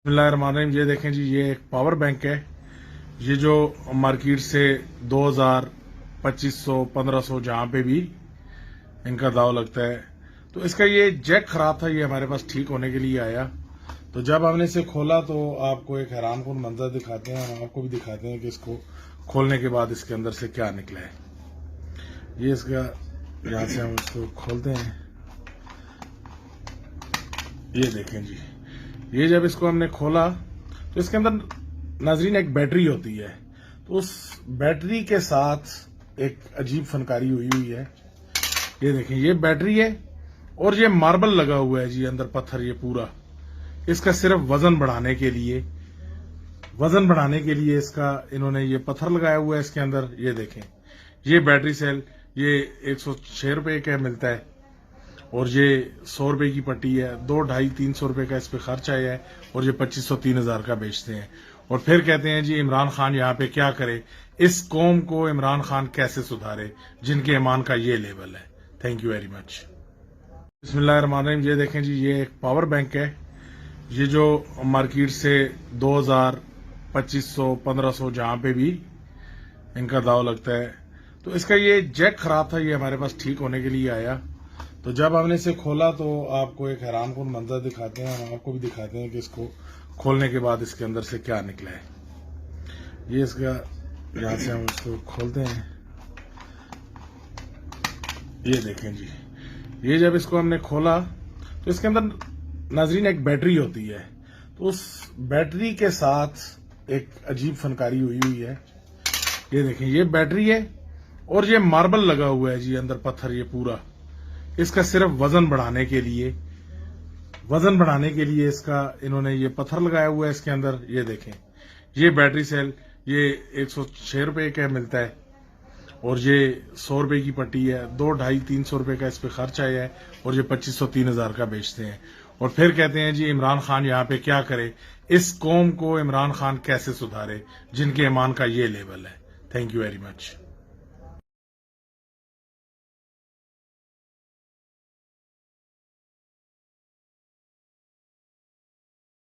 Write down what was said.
बिस्मिल्लाहिर्रहमानिर्रहीम। ये देखें जी, ये एक पावर बैंक है। ये जो मार्केट से 2000, 2500, 1500 जहां पे भी इनका दाव लगता है, तो इसका ये जैक खराब था। ये हमारे पास ठीक होने के लिए आया, तो जब हमने इसे खोला तो आपको एक हैरान कुन मंजर दिखाते हैं। हम आपको भी दिखाते हैं कि इसको खोलने के बाद इसके अंदर से क्या निकला है। ये इसका, यहाँ से हम इसको खोलते हैं। ये देखें जी, ये जब इसको हमने खोला तो इसके अंदर नाजरीन एक बैटरी होती है, तो उस बैटरी के साथ एक अजीब फनकारी हुई हुई है। ये देखें, ये बैटरी है और ये मार्बल लगा हुआ है जी अंदर, पत्थर। ये पूरा इसका सिर्फ वजन बढ़ाने के लिए इसका इन्होंने ये पत्थर लगाया हुआ है इसके अंदर। ये देखें, ये बैटरी सेल ये 106 रुपए का मिलता है और ये 100 रुपए की पट्टी है। 200, 250, 300 रुपए का इस पे खर्च आया है और ये 2500, 3000 का बेचते हैं। और फिर कहते हैं जी इमरान खान यहाँ पे क्या करे, इस कौम को इमरान खान कैसे सुधारे जिनके ईमान का ये लेवल है। Thank you very much. बिस्मिल्लाहिर्रहमानिर्रहीम। ये देखें जी, ये एक पावर बैंक है। ये जो मार्केट से 2000, 2500, 1500 जहां पे भी इनका दाव लगता है, तो इसका ये जैक खराब था। ये हमारे पास ठीक होने के लिए आया, तो जब हमने इसे खोला तो आपको एक हैरान कुन मंजर दिखाते हैं। हम आपको भी दिखाते हैं कि इसको खोलने के बाद इसके अंदर से क्या निकला है। ये इसका, यहाँ से हम इसको खोलते हैं। ये देखें जी, ये जब इसको हमने खोला तो इसके अंदर नाजरीन एक बैटरी होती है, तो उस बैटरी के साथ एक अजीब फनकारी हुई हुई है। ये देखें, ये बैटरी है और ये मार्बल लगा हुआ है जी अंदर, पत्थर। ये पूरा इसका सिर्फ वजन बढ़ाने के लिए इसका इन्होंने ये पत्थर लगाया हुआ है इसके अंदर। ये देखें, ये बैटरी सेल ये 106 रुपए का मिलता है और ये 100 रुपए की पट्टी है। 200, 250, 300 रुपए का इस पे खर्च आया है और ये 2500, 3000 का बेचते हैं। और फिर कहते हैं जी इमरान खान यहाँ पे क्या करे, इस कौम को इमरान खान कैसे सुधारे जिनके ईमान का ये लेवल है। Thank you very much.